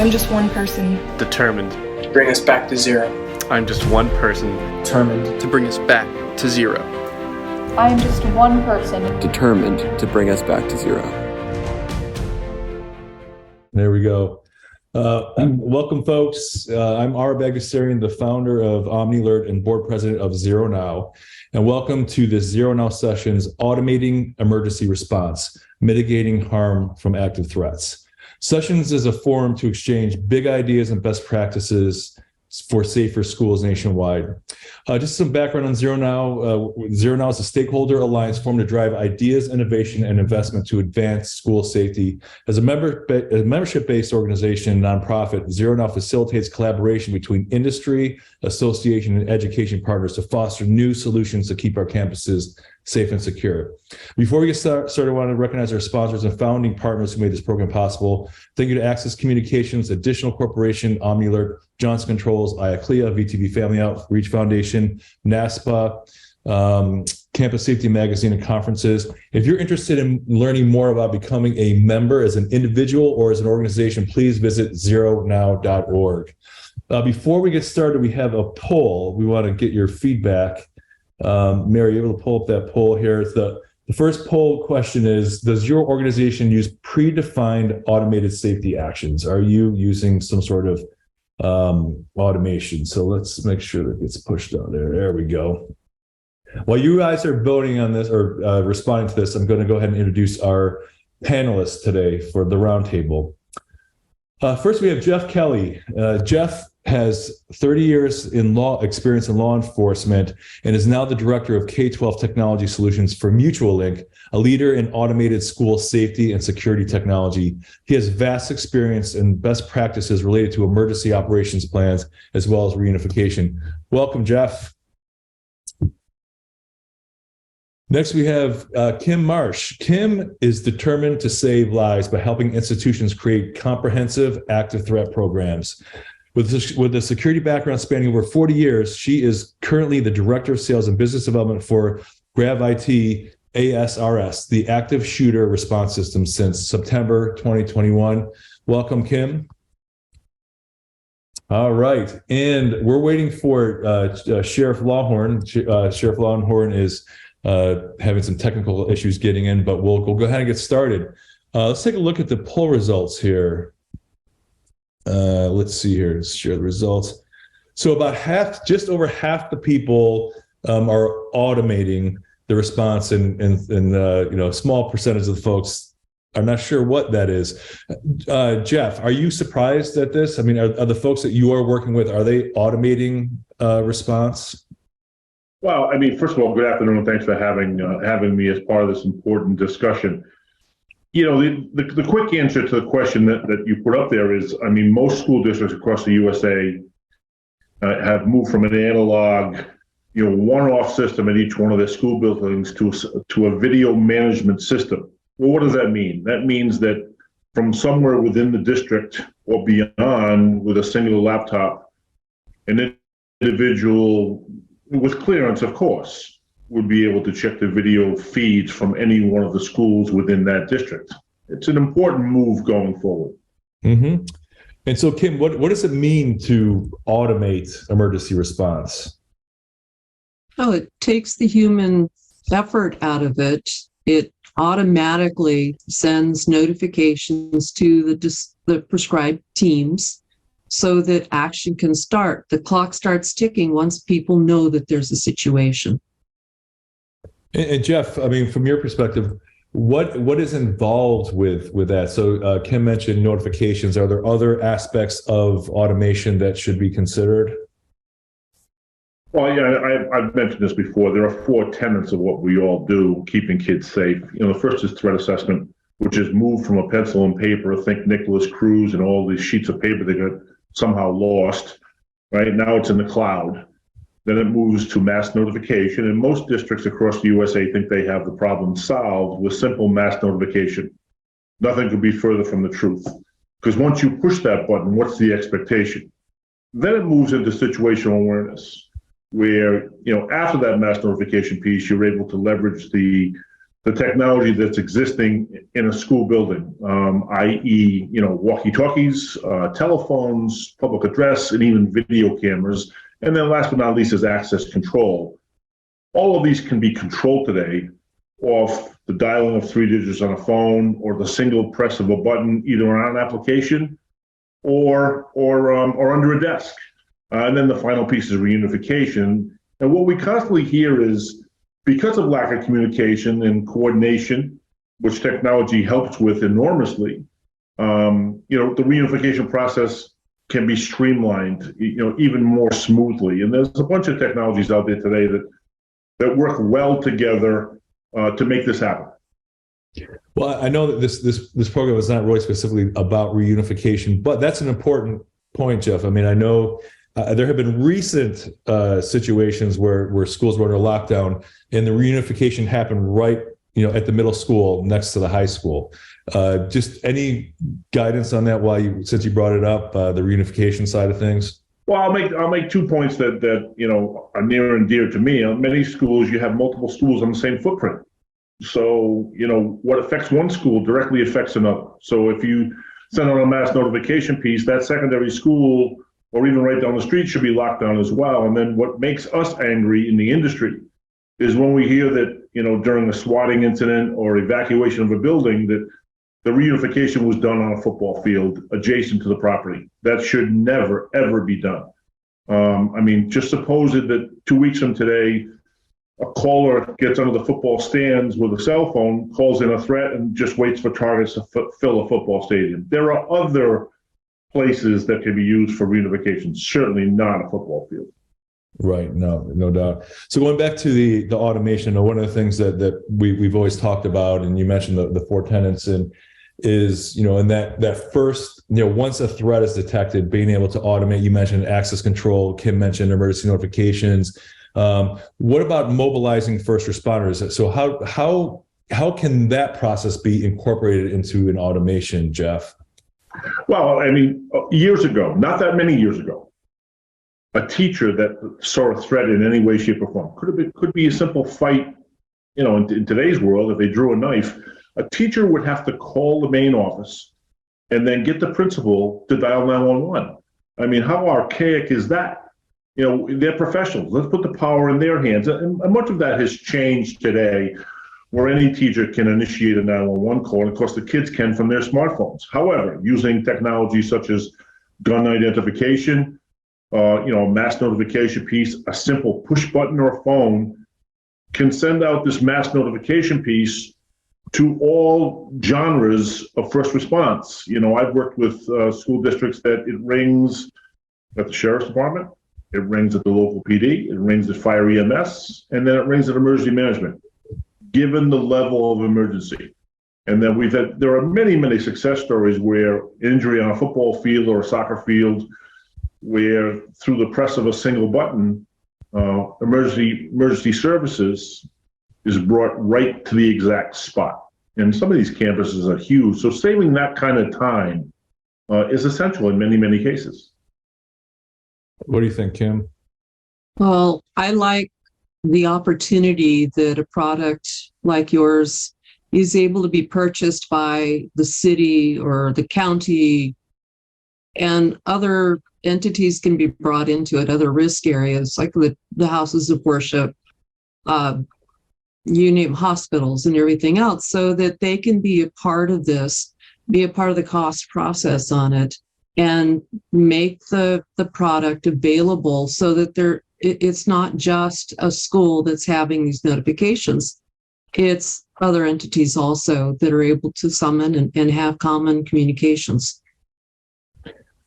I'm just one person. Determined to bring us back to zero. I'm just one person. Determined to bring us back to zero. I am just one person. Determined to bring us back to zero. There we go. Welcome, folks. I'm Ara Bagdasarian, the founder of OmniAlert and board president of ZeroNow. And welcome to the ZeroNow sessions, Automating Emergency Response, Mitigating Harm from Active Threats. Sessions is a forum to exchange big ideas and best practices for safer schools nationwide. Just some background on ZeroNow. ZeroNow is a stakeholder alliance formed to drive ideas, innovation, and investment to advance school safety. As a membership-based organization, nonprofit, ZeroNow facilitates collaboration between industry, association, and education partners to foster new solutions to keep our campuses safe and secure. Before we get started, I want to recognize our sponsors and founding partners who made this program possible. Thank you to Access Communications, Additional Corporation, OmniAlert, Johnson Controls, IACLEA, VTV Family Outreach Foundation, NASPA, Campus Safety Magazine, and conferences. If you're interested in learning more about becoming a member as an individual or as an organization, please visit zeronow.org. Before we get started, we have a poll. We want to get your feedback. Mary, you able to pull up that poll here? The first poll question is, does your organization use predefined automated safety actions? Are you using some sort of automation? So let's make sure that gets pushed out there. There we go. While you guys are voting on this or responding to this, I'm going to go ahead and introduce our panelists today for the roundtable. First, we have Jeff Kelly. Jeff has 30 years in experience in law enforcement and is now the director of K12 Technology Solutions for Mutualink, a leader in automated school safety and security technology. He has vast experience and best practices related to emergency operations plans as well as reunification. Welcome, Jeff. Next, we have Kim Marsh. Kim is determined to save lives by helping institutions create comprehensive active threat programs. With a security background spanning over 40 years, she is currently the Director of Sales and Business Development for Grav-IT A.S.R.S, the Active Shooter Response System since September 2021. Welcome, Kim. All right, and we're waiting for Sheriff Lawhorne. Sheriff Lawhorne is having some technical issues getting in, but we'll go ahead and get started. Let's take a look at the poll results here. Let's see here. Let's share the results. So about just over half the people are automating the response, and a small percentage of the folks are not sure what that is. Jeff, are you surprised at this? I mean, are the folks that you are working with, are they automating response? Well, I mean, first of all, good afternoon. Thanks for having me as part of this important discussion. You know, the quick answer to the question that you put up there is, I mean, most school districts across the USA have moved from an analog, one-off system at each one of their school buildings to a video management system. Well, what does that mean? That means that from somewhere within the district or beyond, with a single laptop, an individual with clearance, of course, would be able to check the video feeds from any one of the schools within that district. It's an important move going forward. Mm-hmm. And so, Kim, what does it mean to automate emergency response? Oh, it takes the human effort out of it. It automatically sends notifications to the prescribed teams so that action can start. The clock starts ticking once people know that there's a situation. And Jeff, I mean, from your perspective, what is involved with that? So Kim mentioned notifications. Are there other aspects of automation that should be considered? Well, yeah, I've mentioned this before. There are 4 tenets of what we all do, keeping kids safe. The first is threat assessment, which is moved from a pencil and paper. Think Nicholas Cruz and all these sheets of paper that got somehow lost. Right now, it's in the cloud. Then it moves to mass notification, and most districts across the USA think they have the problem solved with simple mass notification. Nothing could be further from the truth, because once you push that button, what's the expectation? Then it moves into situational awareness, where after that mass notification piece, you're able to leverage the the technology that's existing in a school building, i.e., walkie-talkies, telephones, public address, and even video cameras. And then last but not least is access control. All of these can be controlled today off the dialing of 3 digits on a phone or the single press of a button, either on an application or under a desk. And then the final piece is reunification. And what we constantly hear is, because of lack of communication and coordination, which technology helps with enormously, the reunification process can be streamlined, even more smoothly. And there's a bunch of technologies out there today that work well together to make this happen. Well, I know that this program is not really specifically about reunification, but that's an important point, Jeff. I mean, I know there have been recent situations where schools were under lockdown, and the reunification happened right, at the middle school next to the high school. Just any guidance on that? Since you brought it up, the reunification side of things. Well, I'll make 2 points that are near and dear to me. In many schools, you have multiple schools on the same footprint. So, what affects one school directly affects another. So if you send out a mass notification piece, that secondary school or even right down the street should be locked down as well. And then what makes us angry in the industry is when we hear that, during a swatting incident or evacuation of a building, that the reunification was done on a football field adjacent to the property. That should never, ever be done. Just suppose that 2 weeks from today, a caller gets under the football stands with a cell phone, calls in a threat, and just waits for targets to fill a football stadium. There are other places that can be used for reunification, certainly not a football field. Right, no doubt. So going back to the automation, one of the things that we've always talked about, and you mentioned the 4 tenets, and is, in that first, once a threat is detected, being able to automate. You mentioned access control, Kim mentioned emergency notifications. What about mobilizing first responders? So how can that process be incorporated into an automation, Jeff? Well, years ago, not that many years ago, a teacher that saw a threat in any way, shape, or form could be a simple fight. In today's world, if they drew a knife, a teacher would have to call the main office and then get the principal to dial 911. How archaic is that? They're professionals. Let's put the power in their hands. And much of that has changed today, where any teacher can initiate a 911 call, and of course the kids can from their smartphones. However, using technology such as gun identification, a mass notification piece, a simple push button or phone can send out this mass notification piece to all genres of first response. I've worked with school districts that it rings at the Sheriff's Department, it rings at the local PD, it rings at fire EMS, and then it rings at emergency management, given the level of emergency. And then there are many, many success stories where injury on a football field or a soccer field, where through the press of a single button, emergency services is brought right to the exact spot. And some of these campuses are huge. So saving that kind of time is essential in many, many cases. What do you think, Kim? Well, I like the opportunity that a product like yours is able to be purchased by the city or the county, and other entities can be brought into it, other risk areas like the houses of worship, you name hospitals and everything else, so that they can be a part of this, be a part of the cost process on it, and make the product available so that it's not just a school that's having these notifications. It's other entities also that are able to summon and have common communications.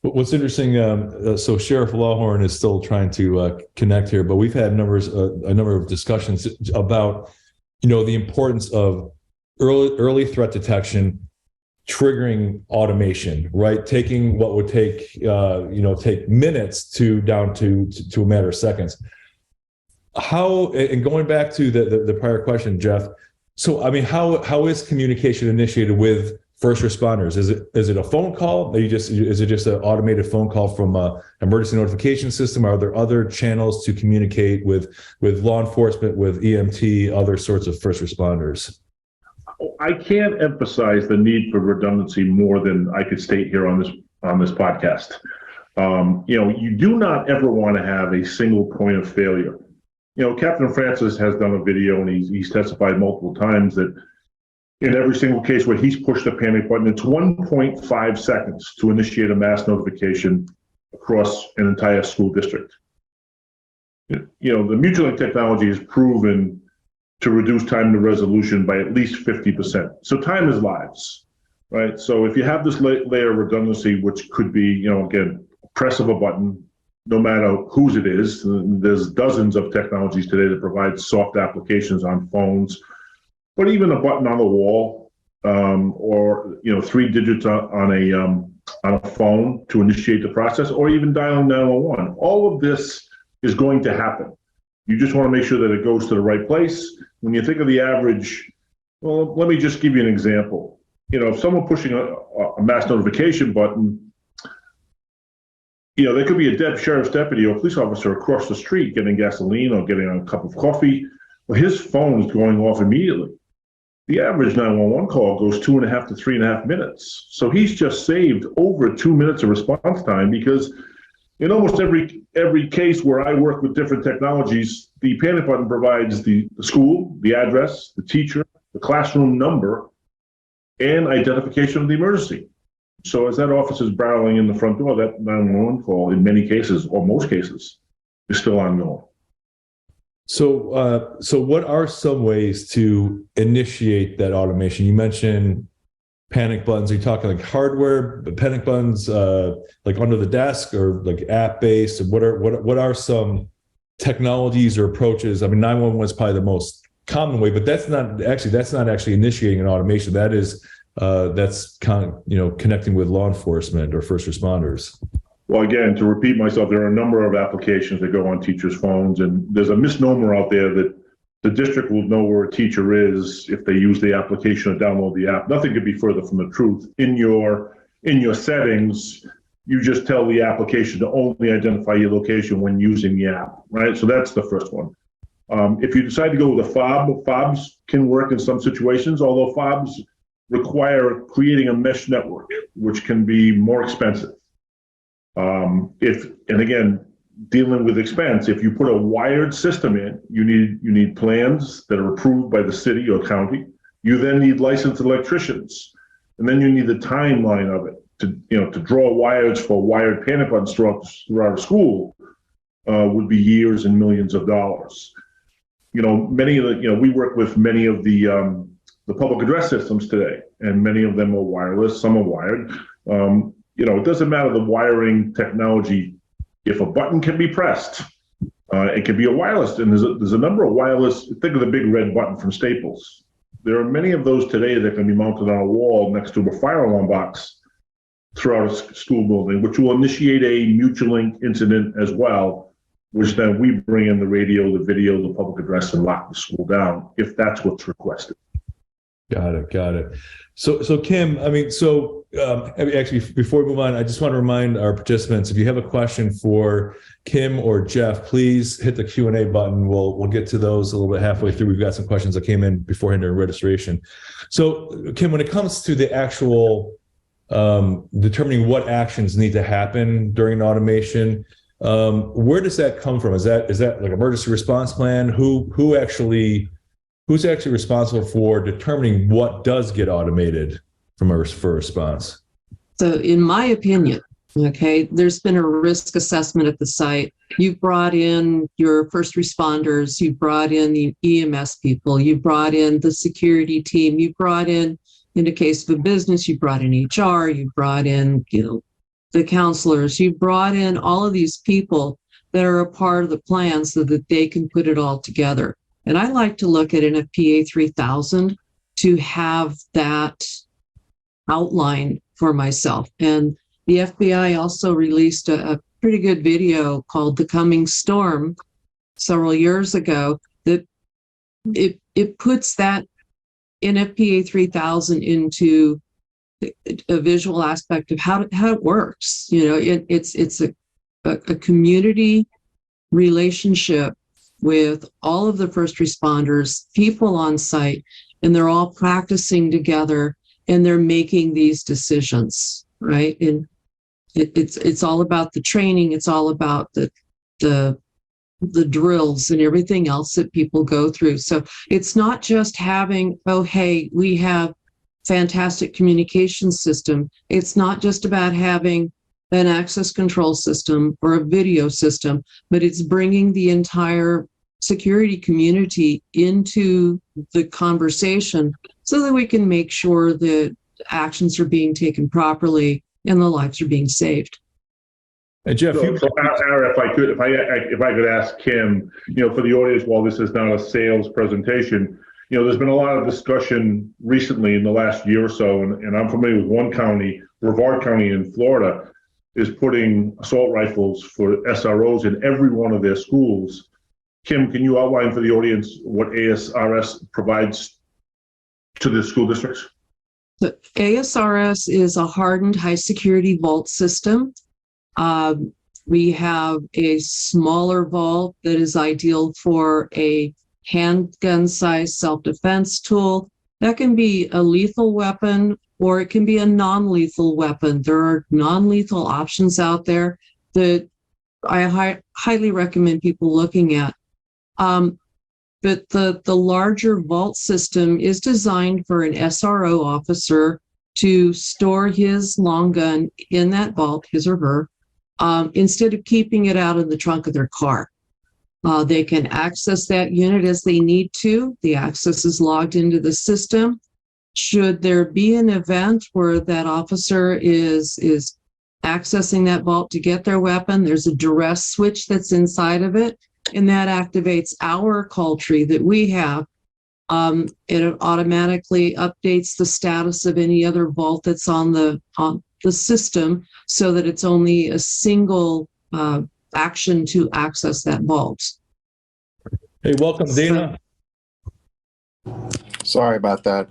What's interesting, so Sheriff Lawhorne is still trying to connect here, but we've had a number of discussions about, the importance of early threat detection, triggering automation, right? Taking what would take, take minutes down to a matter of seconds. How, and going back to the prior question, Jeff, so, how is communication initiated with first responders? Is it a phone call? Is it just an automated phone call from an emergency notification system? Are there other channels to communicate with law enforcement, with EMT, other sorts of first responders? I can't emphasize the need for redundancy more than I could state here on this podcast. You do not ever want to have a single point of failure. Captain Francis has done a video and he's testified multiple times that in every single case where he's pushed the panic button, it's 1.5 seconds to initiate a mass notification across an entire school district. The Mutualink technology is proven to reduce time to resolution by at least 50%. So time is lives, right? So if you have this layer of redundancy, which could be, again, press of a button, no matter whose it is, there's dozens of technologies today that provide soft applications on phones, but even a button on the wall, or 3 digits on a phone to initiate the process, or even dialing 911. All of this is going to happen. You just want to make sure that it goes to the right place. When you think of the average, well, let me just give you an example. If someone pushing a mass notification button, there could be a sheriff's deputy or a police officer across the street getting gasoline or getting a cup of coffee. Well, his phone is going off immediately. The average 911 call goes 2.5 to 3.5 minutes. So he's just saved over 2 minutes of response time, because in almost every case where I work with different technologies, the panic button provides the school, the address, the teacher, the classroom number, and identification of the emergency. So as that officer is barreling in the front door, that 911 call, in many cases, or most cases, is still ongoing. So what are some ways to initiate that automation? You mentioned panic buttons. Are you talking like hardware panic buttons, like under the desk, or like app-based? What are some technologies or approaches? I mean, 911 is probably the most common way, but that's not actually initiating an automation. That's connecting with law enforcement or first responders. Well, again, to repeat myself, there are a number of applications that go on teachers' phones, and there's a misnomer out there that the district will know where a teacher is if they use the application or download the app. Nothing could be further from the truth. In your settings, you just tell the application to only identify your location when using the app, right? So that's the first one. If you decide to go with a fob, fobs can work in some situations, although fobs require creating a mesh network, which can be more expensive. Dealing with expense, if you put a wired system in, you need plans that are approved by the city or county. You then need licensed electricians, and then you need the timeline of it to draw wires for wired panic buttons throughout a school would be years and millions of dollars. We work with many of the public address systems today, and many of them are wireless, some are wired. It doesn't matter the wiring technology. If a button can be pressed, it can be a wireless, and there's a number of wireless. Think of the big red button from Staples. There are many of those today that can be mounted on a wall next to a fire alarm box throughout a school building, which will initiate a Mutualink incident as well, which then we bring in the radio, the video, the public address, and lock the school down if that's what's requested. Got it. So Kim, actually, before we move on, I just want to remind our participants, if you have a question for Kim or Jeff, please hit the Q&A button. We'll get to those a little bit halfway through. We've got some questions that came in beforehand during registration. So Kim, when it comes to the actual determining what actions need to happen during automation, where does that come from? Is that like emergency response plan? Who's actually responsible for determining what does get automated for response? So in my opinion, there's been a risk assessment at the site. You've brought in your first responders, you've brought in the EMS people, you brought in the security team, you brought in the case of a business, you brought in HR, you brought in, the counselors, you brought in all of these people that are a part of the plan so that they can put it all together. And I like to look at NFPA 3000 to have that outline for myself. And the FBI also released a pretty good video called The Coming Storm several years ago that it puts that NFPA 3000 into a visual aspect of how it works. It's a community relationship with all of the first responders, people on site, and they're all practicing together, and they're making these decisions, right? And it's all about the training. It's all about the drills and everything else that people go through. So it's not just having, oh, hey, we have fantastic communication system. It's not just about having an access control system or a video system, but it's bringing the entire security community into the conversation so that we can make sure that actions are being taken properly and the lives are being saved. And Jeff, So, Ara, if I could ask Kim, for the audience, while this is not a sales presentation, there's been a lot of discussion recently in the last year or so, and I'm familiar with one county, Brevard County in Florida, is putting assault rifles for SROs in every one of their schools. Kim, can you outline for the audience what A.S.R.S provides to the school districts? The A.S.R.S is a hardened high security vault system. We have a smaller vault that is ideal for a handgun size self-defense tool. That can be a lethal weapon or it can be a non-lethal weapon. There are non-lethal options out there that I highly recommend people looking at. But the larger vault system is designed for an SRO officer to store his long gun in that vault, his or her, instead of keeping it out in the trunk of their car. They can access that unit as they need to. The access is logged into the system. Should there be an event where that officer is accessing that vault to get their weapon, there's a duress switch that's inside of it, and that activates our call tree that we have. It automatically updates the status of any other vault that's on the system so that it's only a single action to access that vault. hey, welcome, Dana. Sorry about that.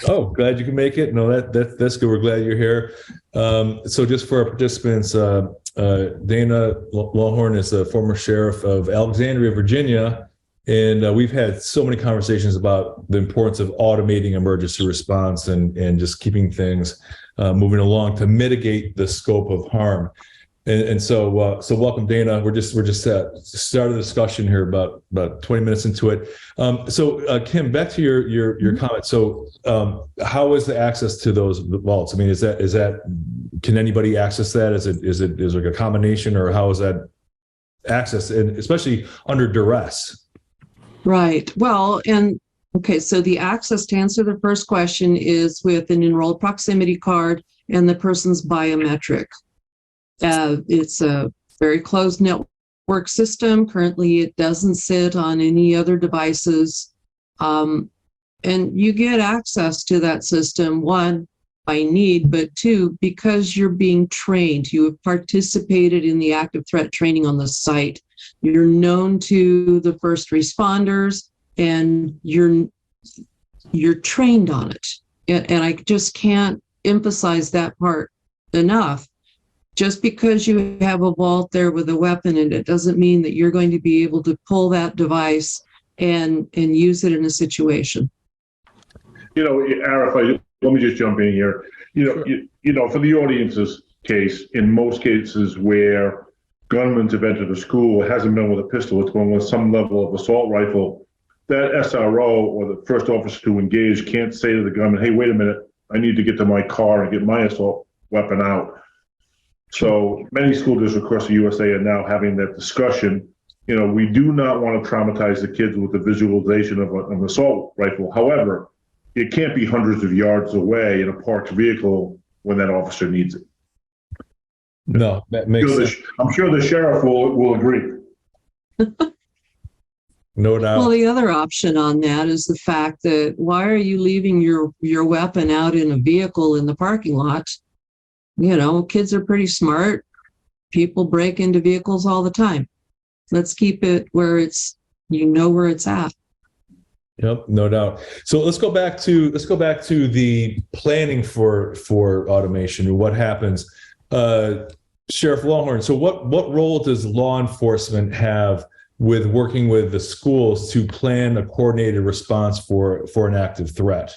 Oh, glad you can make it. No, that's good. We're glad you're here. So just for our participants, Dana Lawhorne is a former sheriff of Alexandria, Virginia, and we've had so many conversations about the importance of automating emergency response and just keeping things moving along to mitigate the scope of harm. And so welcome, Dana. We're just started the discussion here about 20 minutes into it. So Kim, back to your comment. So how is the access to those vaults? I mean, is that can anybody access that? Is it like a combination, or how is that access, and especially under duress? Right. Well, and okay, so the access, to answer the first question, is with an enrolled proximity card and the person's biometric. It's a very closed network system. Currently, it doesn't sit on any other devices. And you get access to that system, one, by need, but two, because you're being trained. You have participated in the active threat training on the site. You're known to the first responders, and you're trained on it. And I just can't emphasize that part enough. Just because you have a vault there with a weapon in it doesn't mean that you're going to be able to pull that device and use it in a situation. Ara, let me just jump in here. For the audience's case, in most cases where gunmen have entered a school, it hasn't been with a pistol, it's been with some level of assault rifle. That SRO or the first officer to engage can't say to the gunman, hey, wait a minute, I need to get to my car and get my assault weapon out. So many school districts across the USA are now having that discussion. We do not want to traumatize the kids with the visualization of an assault rifle. However, it can't be hundreds of yards away in a parked vehicle when that officer needs it. No, that makes sense. I'm sure the sheriff will agree. No doubt. Well, the other option on that is the fact that why are you leaving your weapon out in a vehicle in the parking lot? Kids are pretty smart. People break into vehicles all the time. Let's keep it where it's, where it's at. Yep, no doubt. So let's go back to the planning for automation and what happens. Sheriff Lawhorne, so what role does law enforcement have with working with the schools to plan a coordinated response for an active threat?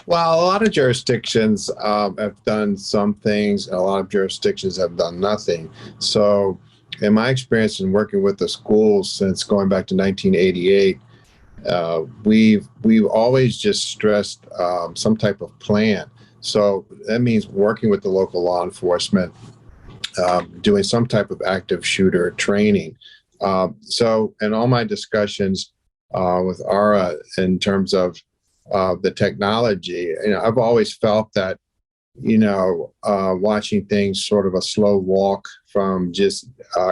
Well, a lot of jurisdictions have done some things, and a lot of jurisdictions have done nothing. So, in my experience in working with the schools since going back to 1988, we've always just stressed some type of plan. So that means working with the local law enforcement, doing some type of active shooter training. So, in all my discussions with ARA in terms of the technology, I've always felt that, watching things sort of a slow walk from just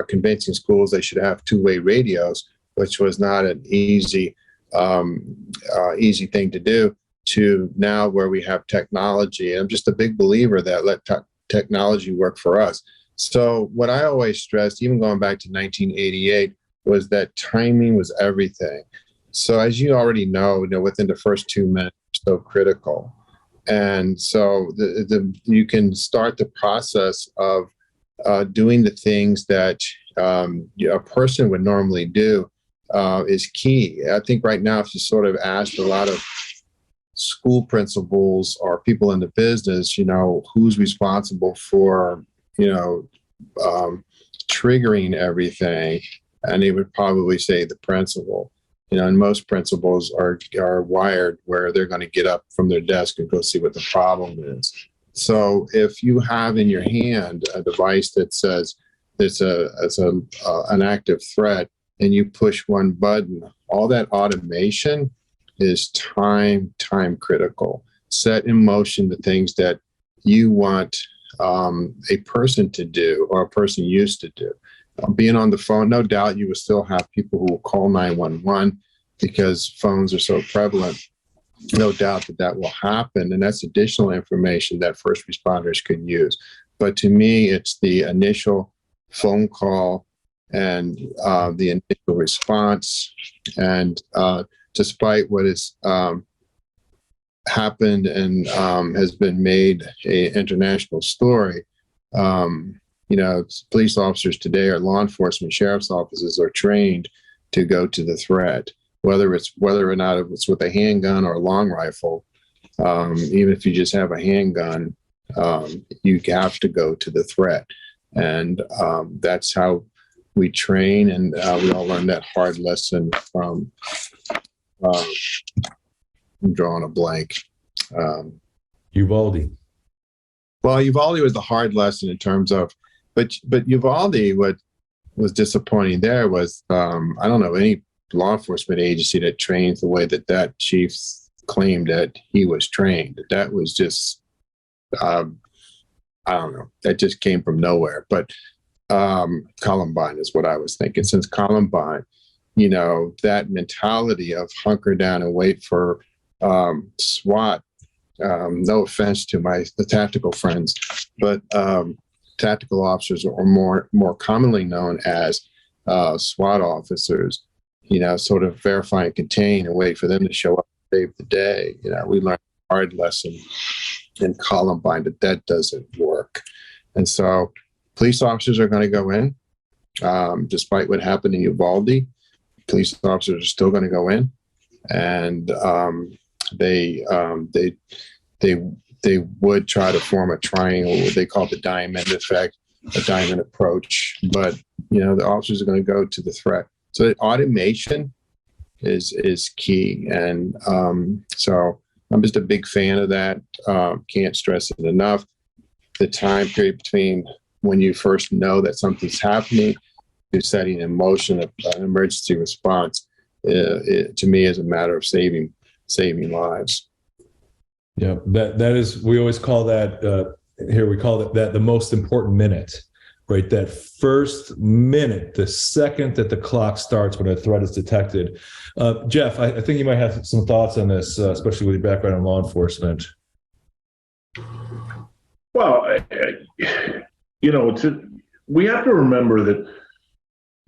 convincing schools they should have two-way radios, which was not an easy thing to do, to now where we have technology. I'm just a big believer that let technology work for us. So what I always stressed, even going back to 1988, was that timing was everything. So as you already know, within the first 2 minutes, so critical. And so you can start the process of doing the things that a person would normally do is key. I think right now, if you sort of asked a lot of school principals or people in the business, who's responsible for, triggering everything, and they would probably say the principal. And most principals are wired where they're going to get up from their desk and go see what the problem is. So if you have in your hand a device that says it's an active threat, and you push one button, all that automation is time critical. Set in motion the things that you want a person to do, or a person used to do. Being on the phone, no doubt you will still have people who will call 911 because phones are so prevalent. No doubt that will happen, and that's additional information that first responders could use. But to me, it's the initial phone call and the initial response. And despite what has happened and has been made an international story, police officers today, or law enforcement, sheriff's offices, are trained to go to the threat, whether or not it's with a handgun or a long rifle. Even if you just have a handgun, you have to go to the threat. And that's how we train, and we all learned that hard lesson from, I'm drawing a blank. Uvalde. Well, Uvalde was the hard lesson in terms of, but Uvalde, what was disappointing there was, I don't know any law enforcement agency that trains the way that chief claimed that he was trained. That was just, I don't know, that just came from nowhere. But Columbine is what I was thinking. Since Columbine, that mentality of hunker down and wait for SWAT. No offense to the tactical friends, but tactical officers, or more commonly known as SWAT officers, sort of verify and contain and wait for them to show up and save the day. We learned a hard lesson in Columbine that doesn't work. And so police officers are going to go in, despite what happened in Uvalde. Police officers are still going to go in, and they would try to form a triangle, what they call the diamond effect, a diamond approach. But the officers are going to go to the threat. So automation is key, and so I'm just a big fan of that. Can't stress it enough. The time period between when you first know that something's happening to setting in motion an emergency response, to me, is a matter of saving lives. Yeah, that is, we always call that here, we call that the most important minute, right? That first minute, the second that the clock starts when a threat is detected. Jeff, I think you might have some thoughts on this, especially with your background in law enforcement. Well, we have to remember that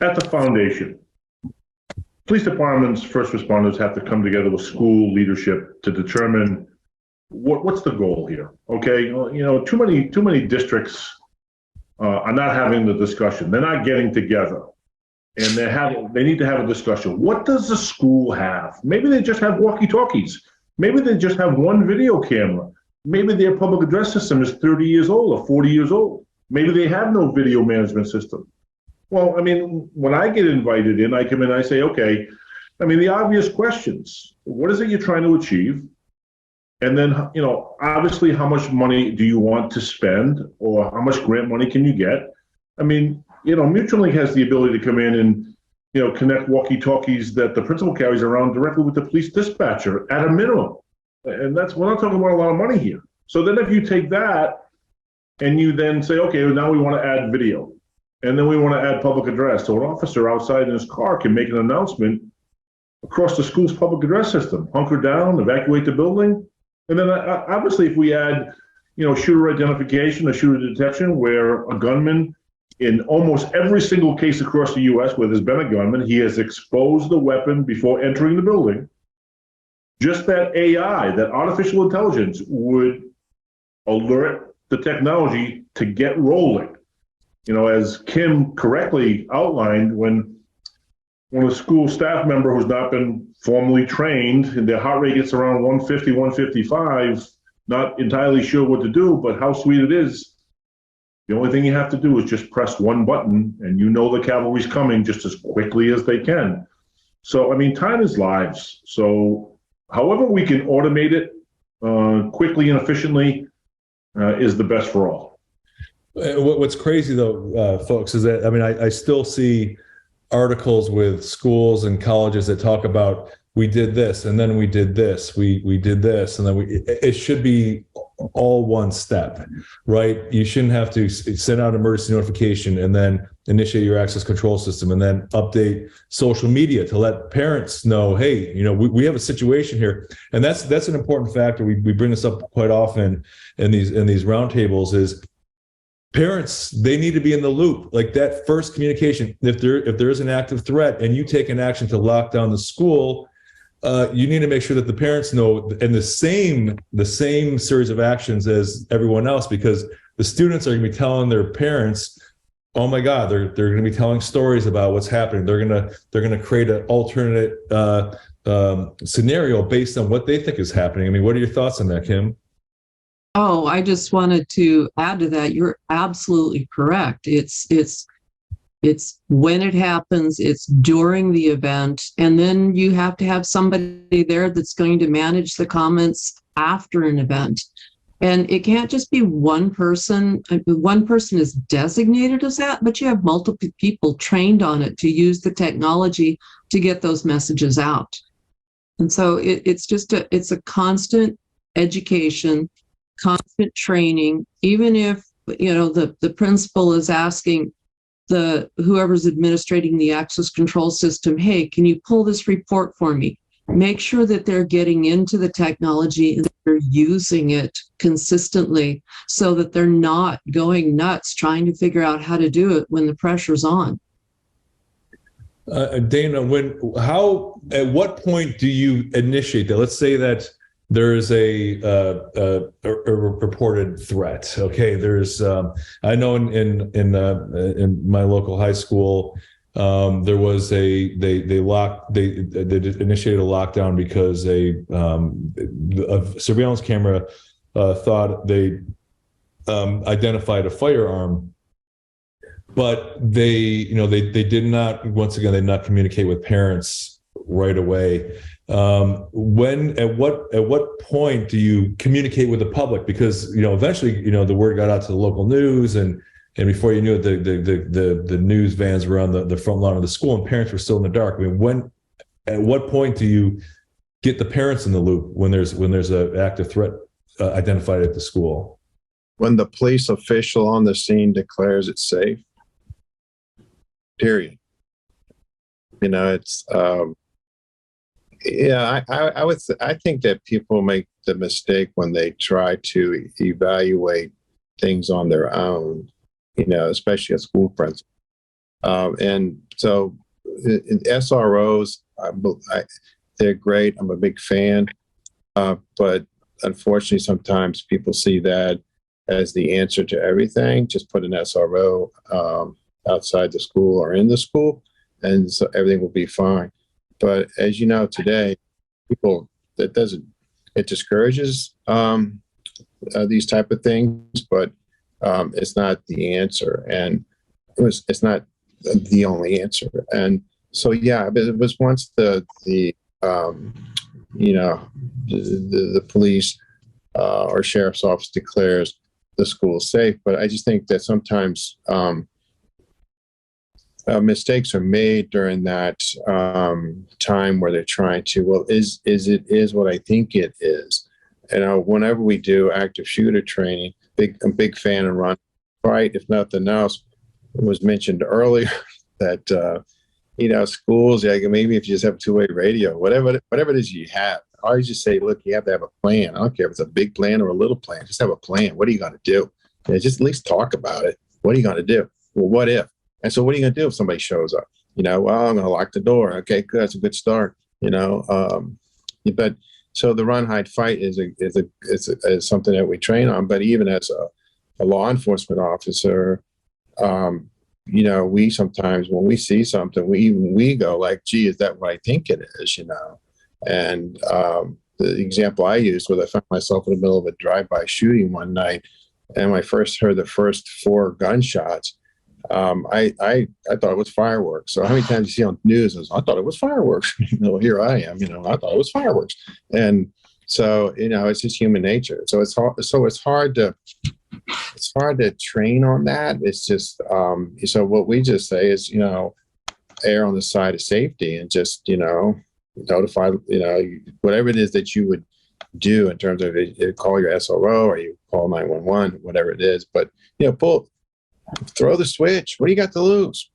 at the foundation, police departments, first responders have to come together with school leadership to determine what's the goal here. Okay, too many districts are not having the discussion. They're not getting together and they need to have a discussion. What does the school have? Maybe they just have walkie-talkies. Maybe they just have one video camera. Maybe their public address system is 30 years old or 40 years old. Maybe they have no video management system. Well, I mean, when I get invited in, I come in, I say, okay, I mean, the obvious questions. What is it you're trying to achieve? And then, obviously, how much money do you want to spend, or how much grant money can you get? I mean, Mutualink has the ability to come in and, connect walkie-talkies that the principal carries around directly with the police dispatcher at a minimum. And we're not talking about a lot of money here. So then if you take that and you then say, okay, well, now we want to add video, and then we want to add public address. So an officer outside in his car can make an announcement across the school's public address system, hunker down, evacuate the building. And then obviously if we add, shooter identification or shooter detection, where a gunman, in almost every single case across the U.S. where there's been a gunman, he has exposed the weapon before entering the building. Just that AI, that artificial intelligence, would alert the technology to get rolling. As Kim correctly outlined, when a school staff member who's not been formally trained and their heart rate gets around 150, 155, not entirely sure what to do, but how sweet it is. The only thing you have to do is just press one button and the cavalry's coming just as quickly as they can. So, I mean, time is lives. So however we can automate it quickly and efficiently is the best for all. What's crazy though, folks, is that, I mean, I still see articles with schools and colleges that talk about, we did this and then we did this, we did this, and then it should be all one step, right? You shouldn't have to send out emergency notification and then initiate your access control system and then update social media to let parents know, hey, we have a situation here. And that's an important factor. We bring this up quite often in these roundtables, is parents, they need to be in the loop. Like that first communication, if there is an active threat and you take an action to lock down the school, you need to make sure that the parents know in the same series of actions as everyone else, because the students are going to be telling their parents, oh my God, they're going to be telling stories about what's happening. They're going to create an alternate scenario based on what they think is happening. I mean, what are your thoughts on that, Kim? Oh, I just wanted to add to that. You're absolutely correct. It's when it happens, it's during the event, and then you have to have somebody there that's going to manage the comments after an event. And it can't just be one person. One person is designated as that, but you have multiple people trained on it to use the technology to get those messages out. And so it's a constant education, constant training. Even if the principal is asking whoever's administrating the access control system, hey, can you pull this report for me? Make sure that they're getting into the technology and they're using it consistently so that they're not going nuts trying to figure out how to do it when the pressure's on. Dana, at what point do you initiate that? Let's say that there is a reported threat. Okay, there's I know in my local high school there was they initiated a lockdown because a surveillance camera thought they identified a firearm, but they did not, once again, they did not communicate with parents right away. At what point do you communicate with the public? Because eventually the word got out to the local news, and before you knew it, the news vans were on the front lawn of the school, and parents were still in the dark. I mean, at what point do you get the parents in the loop when there's an active threat identified at the school? When the police official on the scene declares it safe. Period. It's I think that people make the mistake when they try to evaluate things on their own, especially a school principal. And so SROs, they're great. I'm a big fan. But unfortunately, sometimes people see that as the answer to everything. Just put an SRO outside the school or in the school. and so everything will be fine. But as you know, today, it discourages these type of things, but it's not the answer, and it's not the only answer. And so, yeah, it was once the police or sheriff's office declares the school safe, but I just think that sometimes mistakes are made during that time where they're trying to, well, is it what I think it is? And whenever we do active shooter training, I'm a big fan of Run-Fight. If nothing else, it was mentioned earlier that schools, maybe if you just have a two-way radio, whatever it is you have, I always just say, look, you have to have a plan. I don't care if it's a big plan or a little plan. Just have a plan. What are you going to do? Just at least talk about it. What are you going to do? Well, what if? And so what are you going to do if somebody shows up? Well, I'm going to lock the door. Okay, good. That's a good start. But so the run, hide, fight is something that we train on. But even as a law enforcement officer, we sometimes, when we see something, we go like, gee, is that what I think it is? And the example I used was I found myself in the middle of a drive-by shooting one night, and when I first heard the first 4 gunshots, I thought it was fireworks. So how many times you see on the news is, I thought it was fireworks. Here I am. I thought it was fireworks. And so it's just human nature. So it's hard to train on that. It's just so what we just say is err on the side of safety and just notify whatever it is that you would do in terms of call your SRO or you call 911, whatever it is. But throw the switch. What do you got to lose?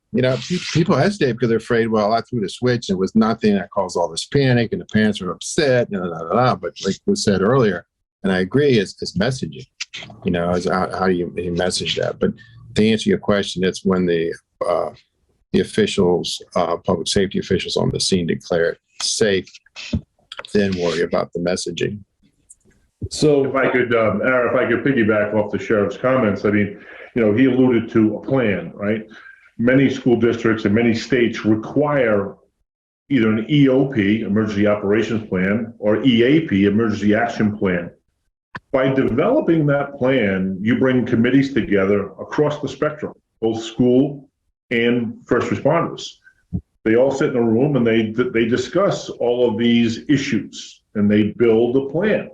People hesitate because they're afraid, well, I threw the switch and it was nothing that caused all this panic and the parents are upset, But like we said earlier, and I agree, it's messaging, is how do you message that? But to answer your question, it's when the officials, public safety officials on the scene declare it safe, then worry about the messaging. So if I could piggyback off the sheriff's comments, I mean, he alluded to a plan, right? Many school districts and many states require either an EOP, Emergency Operations Plan, or EAP, Emergency Action Plan. By developing that plan, you bring committees together across the spectrum, both school and first responders. They all sit in a room and they discuss all of these issues and they build a plan.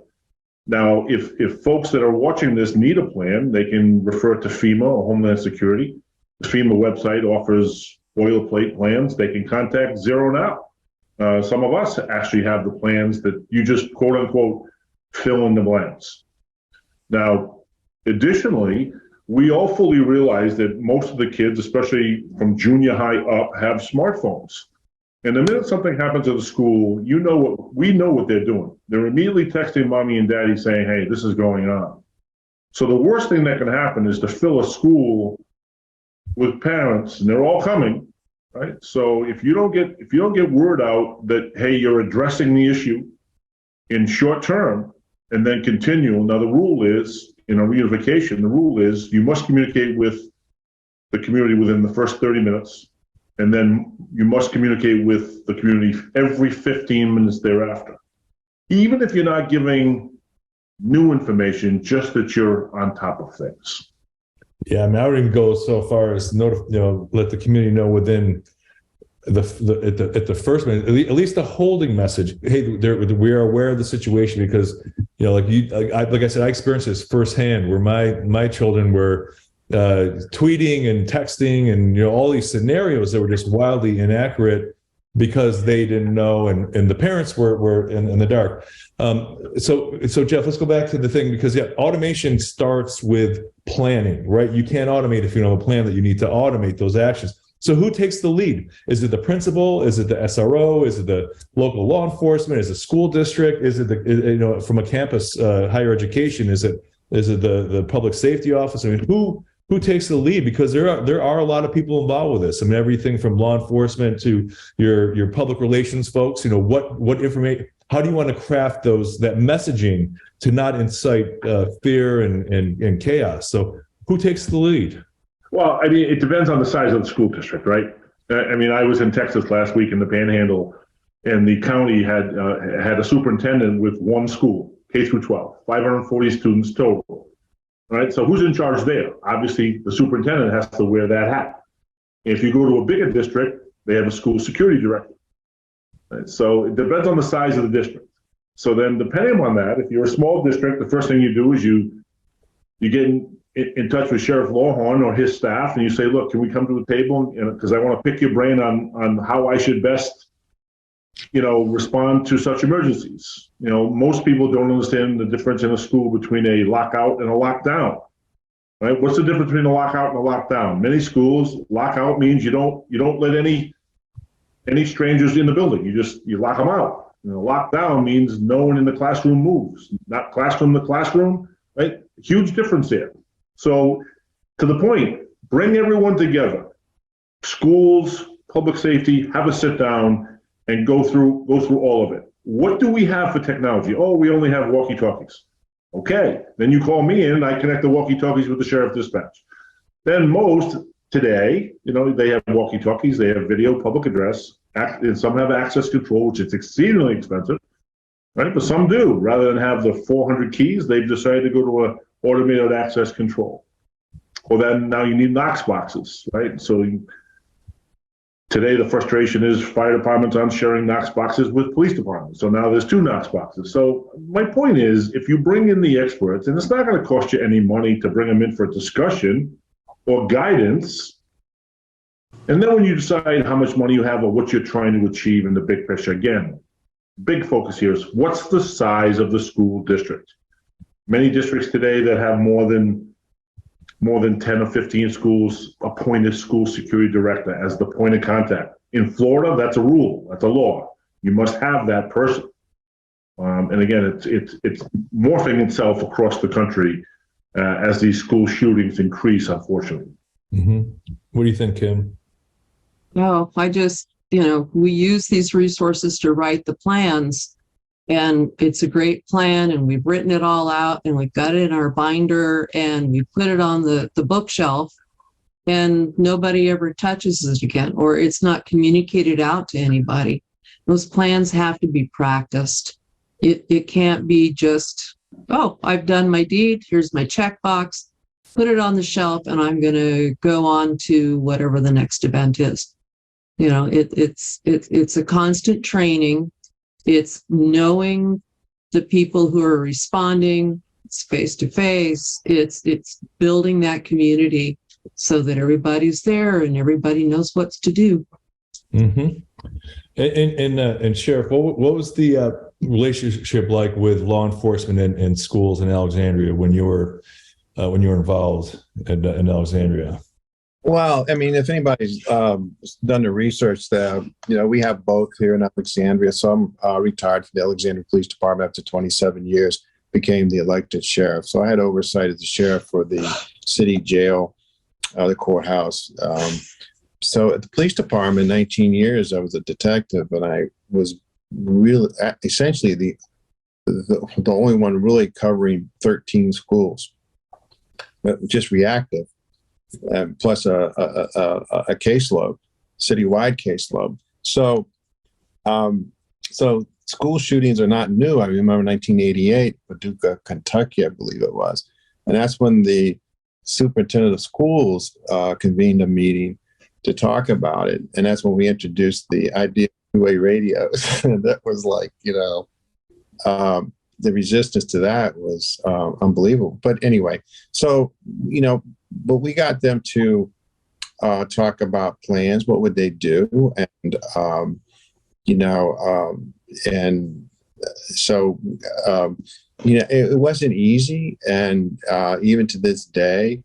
Now, if folks that are watching this need a plan, they can refer to FEMA or Homeland Security. The FEMA website offers boilerplate plans. They can contact ZeroNow. Some of us actually have the plans that you just quote unquote fill in the blanks. Now, additionally, we all fully realize that most of the kids, especially from junior high up, have smartphones. And the minute something happens at the school, we know what they're doing. They're immediately texting mommy and daddy saying, hey, this is going on. So the worst thing that can happen is to fill a school with parents, and they're all coming, right? So if you don't get word out that, hey, you're addressing the issue in short term and then continue. Now the rule is, in a reunification, the rule is you must communicate with the community within the first 30 minutes. And then you must communicate with the community every 15 minutes thereafter. Even if you're not giving new information, just that you're on top of things. Yeah, I mean, I would even go so far as let the community know within at the first minute, at least the holding message. Hey, we are aware of the situation because like I said, I experienced this firsthand where my children were tweeting and texting and all these scenarios that were just wildly inaccurate because they didn't know and the parents were in the dark. So Jeff, let's go back to the thing because automation starts with planning, right? You can't automate if you don't have a plan that you need to automate those actions. So who takes the lead? Is it the principal? Is it the SRO? Is it the local law enforcement? Is it school district? Is it from a campus higher education? Is it the public safety office? I mean, who takes the lead? Because there are a lot of people involved with this. I mean, everything from law enforcement to your public relations folks. What information? How do you want to craft that messaging to not incite fear and chaos? So who takes the lead? Well, I mean, it depends on the size of the school district, right? I mean, I was in Texas last week in the Panhandle, and the county had a superintendent with one school, K12, 540 students total. Right. So who's in charge there? Obviously, the superintendent has to wear that hat. If you go to a bigger district, they have a school security director. Right? So it depends on the size of the district. So then, depending on that, if you're a small district, the first thing you do is you get in touch with Sheriff Lawhorne or his staff, and you say, "Look, can we come to the table? Because I want to pick your brain on how I should best, respond to such emergencies." Most people don't understand the difference in a school between a lockout and a lockdown. Right? What's the difference between a lockout and a lockdown? Many schools, lockout means you don't let any strangers in the building. You lock them out. Lockdown means no one in the classroom moves, not classroom to classroom. Right? Huge difference there. So, to the point, bring everyone together. Schools, public safety, have a sit down and go through all of it. What do we have for technology? Oh, we only have walkie-talkies. Okay, then you call me in and I connect the walkie-talkies with the sheriff dispatch. Then most today, they have walkie-talkies, they have video public address, and some have access control, which is exceedingly expensive, right? But some do. Rather than have the 400 keys, they've decided to go to an automated access control. Well, then now you need Knox boxes, right? So today the frustration is fire departments aren't sharing Knox boxes with police departments. So now there's 2 Knox boxes. So my point is, if you bring in the experts, and it's not going to cost you any money to bring them in for discussion or guidance, and then when you decide how much money you have or what you're trying to achieve in the big picture, again, big focus here is what's the size of the school district? Many districts today that have more than 10 or 15 schools appoint a school security director as the point of contact. In Florida, that's a rule, that's a law. You must have that person. And again, it's morphing itself across the country as these school shootings increase, unfortunately. Mm-hmm. What do you think, Kim? No, I just, we use these resources to write the plans, and it's a great plan, and we've written it all out, and we've got it in our binder, and we put it on the bookshelf, and nobody ever touches it again, or it's not communicated out to anybody. Those plans have to be practiced. It can't be just, oh, I've done my deed, here's my checkbox, put it on the shelf, and I'm going to go on to whatever the next event is. It's a constant training. It's knowing the people who are responding. It's face to face. It's building that community so that everybody's there and everybody knows what's to do. Mm-hmm. And Sheriff, what was the relationship like with law enforcement and schools in Alexandria when you were involved in Alexandria? Well, I mean, if anybody's done the research there, we have both here in Alexandria. So I'm retired from the Alexandria Police Department after 27 years, became the elected sheriff. So I had oversight as the sheriff for the city jail, the courthouse. So at the police department, 19 years, I was a detective, and I was really essentially the only one really covering 13 schools, just reactive. Plus a caseload, citywide caseload. So school shootings are not new. I remember 1988, Paducah, Kentucky, I believe it was. And that's when the superintendent of schools convened a meeting to talk about it. And that's when we introduced the idea of two-way radios. That was like, the resistance to that was unbelievable. But anyway, so, but we got them to talk about plans. What would they do? And, so, it wasn't easy. And even to this day,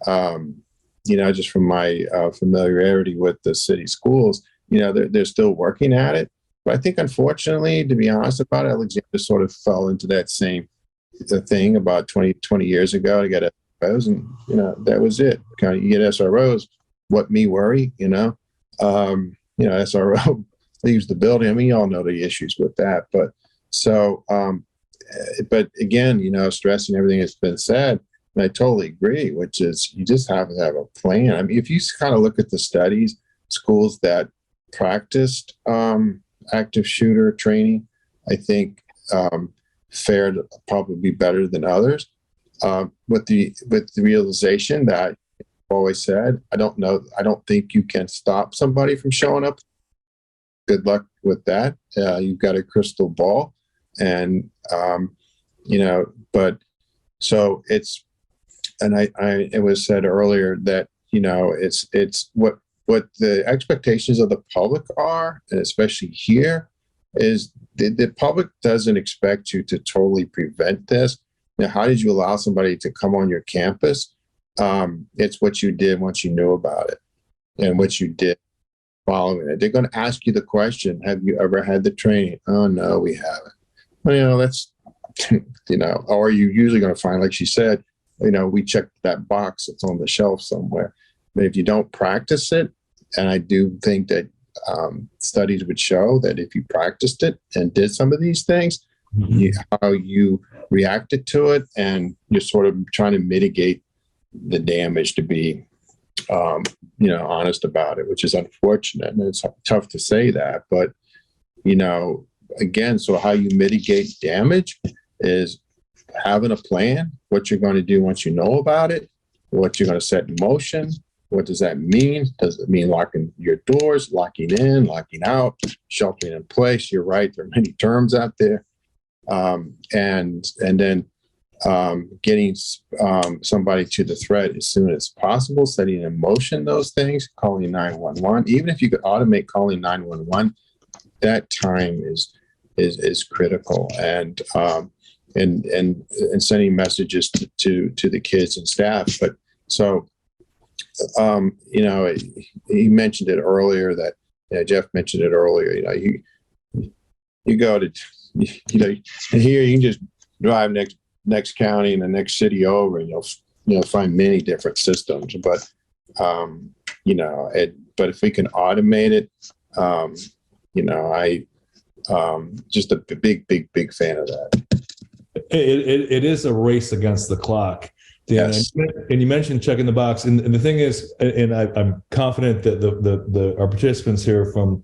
just from my familiarity with the city schools, they're still working at it. But I think, unfortunately, to be honest about it, Alexandria sort of fell into that same thing about 20 years ago. To get SROs, and that was it. Kind of, you get SROs, what me worry, SRO leaves the building. I mean, you all know the issues with that. But so, but again, stressing everything that's been said, and I totally agree, which is you just have to have a plan. I mean, if you kind of look at the studies, schools that practiced active shooter training, I think, fared probably better than others. With the realization that I've always said, I don't think you can stop somebody from showing up. Good luck with that. You've got a crystal ball, and but so it's, and it was said earlier that it's what the expectations of the public are, and especially here, is the public doesn't expect you to totally prevent this. Now, how did you allow somebody to come on your campus? It's what you did once you knew about it, and what you did following it. They're going to ask you the question, have you ever had the training? Oh, no, we haven't. Well, that's, or you're usually going to find, like she said, we checked that box, it's on the shelf somewhere. But if you don't practice it, and I do think that studies would show that if you practiced it and did some of these things, how you reacted to it, and you're sort of trying to mitigate the damage, to be honest about it, which is unfortunate. And it's tough to say that, but again, so how you mitigate damage is having a plan, what you're going to do once you know about it, what you're going to set in motion. What does that mean? Does it mean locking your doors, locking in, locking out, sheltering in place? You're right, there are many terms out there. And then getting somebody to the threat as soon as possible, setting in motion those things, calling 911. Even if you could automate calling 911, that time is critical, and sending messages to the kids and staff. But so he mentioned it earlier that Jeff mentioned it earlier. You go to here, you can just drive next county and the next city over, and you'll find many different systems. But but if we can automate it, I just a big fan of that. It is a race against the clock, Dan. Yes. And you mentioned checking the box, and the thing is, and I'm confident that our participants here from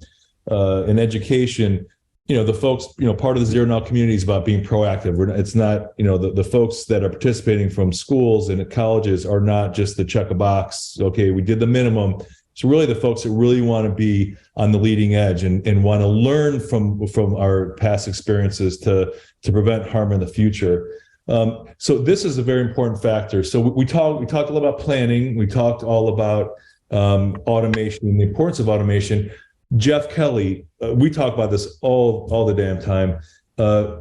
in education, the folks, part of the ZeroNow community is about being proactive. It's not, the folks that are participating from schools and at colleges are not just to check a box. Okay, we did the minimum. So really the folks that really want to be on the leading edge and want to learn from our past experiences to prevent harm in the future. So this is a very important factor. So we talked a little about planning. We talked all about automation and the importance of automation. Jeff Kelly, we talk about this all the damn time.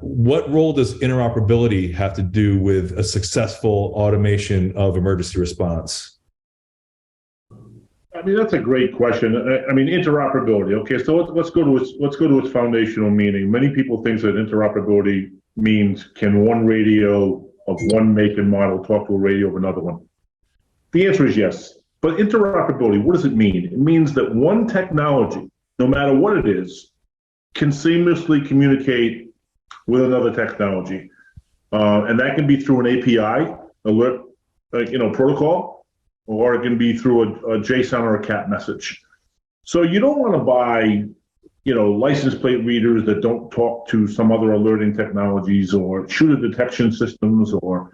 What role does interoperability have to do with a successful automation of emergency response? I mean, that's a great question. I mean, interoperability. Okay, so let's go to its foundational meaning. Many people think that interoperability means, can one radio of one make and model talk to a radio of another one? The answer is yes. But interoperability, what does it mean? It means that one technology, no matter what it is, can seamlessly communicate with another technology, and that can be through an API alert, protocol, or it can be through a JSON or a CAT message. So you don't want to buy, license plate readers that don't talk to some other alerting technologies, or shooter detection systems, or,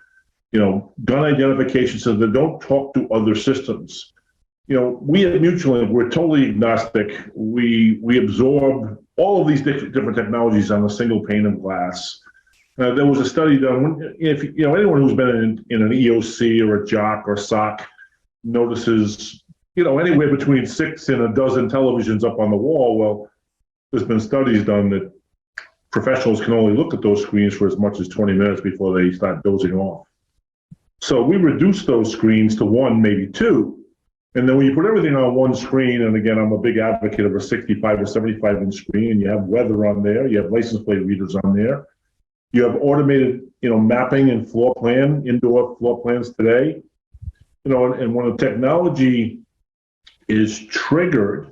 gun identification systems that don't talk to other systems. We at Mutualink, we're totally agnostic. We absorb all of these different technologies on a single pane of glass. There was a study done, if anyone who's been in an EOC or a JOC or SOC notices, anywhere between 6 and a dozen televisions up on the wall. Well, there's been studies done that professionals can only look at those screens for as much as 20 minutes before they start dozing off. So we reduce those screens to 1, maybe 2. And then when you put everything on one screen, and again, I'm a big advocate of a 65 or 75 inch screen, and you have weather on there, you have license plate readers on there, you have automated, mapping and floor plan, indoor floor plans today. And when a technology is triggered,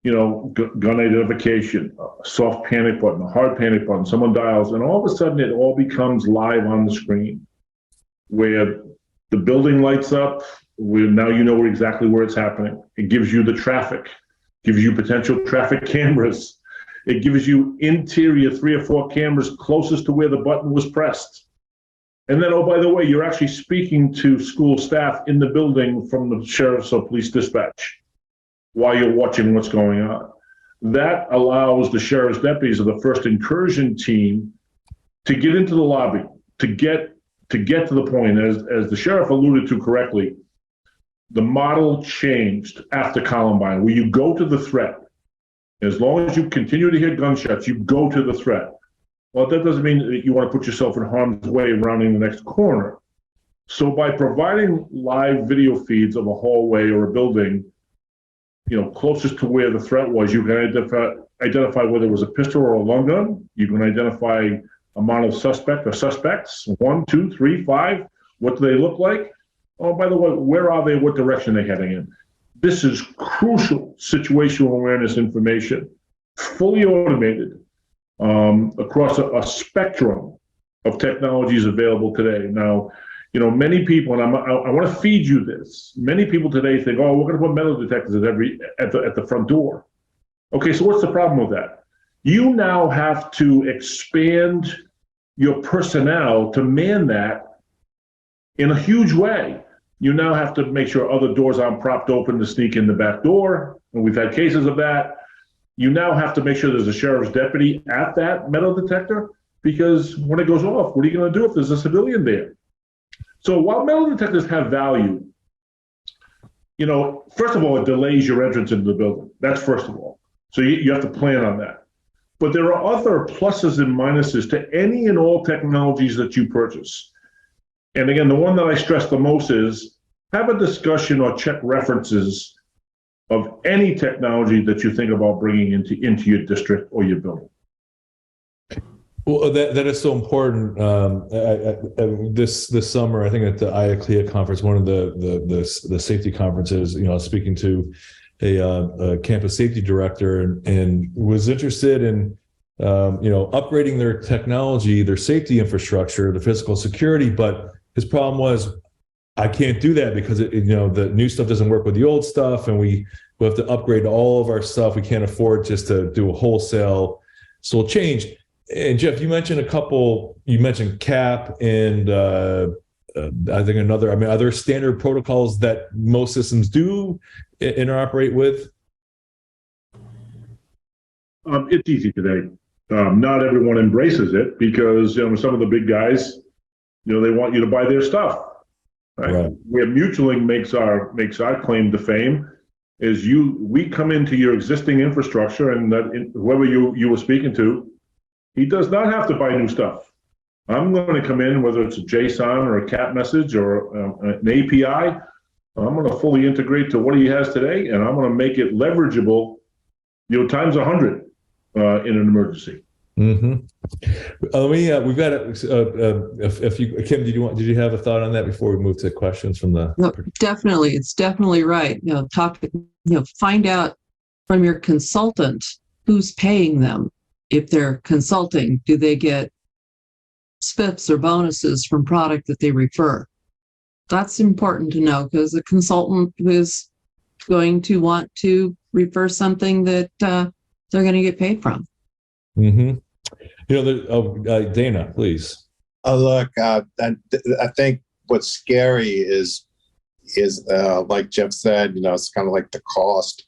gun identification, a soft panic button, a hard panic button, someone dials, and all of a sudden it all becomes live on the screen, where the building lights up, Now you know exactly where it's happening. It gives you the traffic, gives you potential traffic cameras. It gives you interior 3 or 4 cameras closest to where the button was pressed. And then, oh, by the way, you're actually speaking to school staff in the building from the sheriff's or police dispatch while you're watching what's going on. That allows the sheriff's deputies of the first incursion team to get into the lobby, to get to the point, as the sheriff alluded to correctly. The model changed after Columbine, where you go to the threat. As long as you continue to hear gunshots, you go to the threat. Well, that doesn't mean that you want to put yourself in harm's way rounding the next corner. So by providing live video feeds of a hallway or a building, closest to where the threat was, you can identify whether it was a pistol or a long gun. You can identify amount of suspect or suspects, 1, 2, 3, 5. What do they look like? Oh, by the way, where are they? What direction are they heading in? This is crucial situational awareness information, fully automated, across a spectrum of technologies available today. Now, many people, and I want to feed you this. Many people today think, oh, we're going to put metal detectors at the front door. Okay, so what's the problem with that? You now have to expand your personnel to man that in a huge way. You now have to make sure other doors aren't propped open to sneak in the back door, and we've had cases of that. You now have to make sure there's a sheriff's deputy at that metal detector, because when it goes off, what are you going to do if there's a civilian there? So while metal detectors have value, first of all, it delays your entrance into the building. That's first of all. So you have to plan on that. But there are other pluses and minuses to any and all technologies that you purchase. And again, the one that I stress the most is have a discussion or check references of any technology that you think about bringing into your district or your building. Well, that is so important. This summer, I think at the IACLEA conference, one of the safety conferences, speaking to a campus safety director, and was interested in upgrading their technology, their safety infrastructure, the physical security. But his problem was, I can't do that because the new stuff doesn't work with the old stuff, and we have to upgrade all of our stuff. We can't afford just to do a wholesale change. And Jeff, you mentioned you mentioned CAP and I think another, are there standard protocols that most systems do interoperate with? It's easy today. Not everyone embraces it because some of the big guys, they want you to buy their stuff. Right? Where Mutualink makes our claim to fame is we come into your existing infrastructure, and whoever you were speaking to, he does not have to buy new stuff. I'm going to come in, whether it's a JSON or a CAP message or an API, I'm going to fully integrate to what he has today, and I'm going to make it leverageable, times 100 in an emergency. Mm-hmm. We've got a few. Kim, did you have a thought on that before we move to questions from the? No, definitely, it's definitely right. Find out from your consultant who's paying them. If they're consulting, do they get spiffs or bonuses from product that they refer? That's important to know, because the consultant is going to want to refer something that they're going to get paid from. Mm-hmm. Dana, please. Look, I think what's scary is like Jeff said, it's kind of like the cost,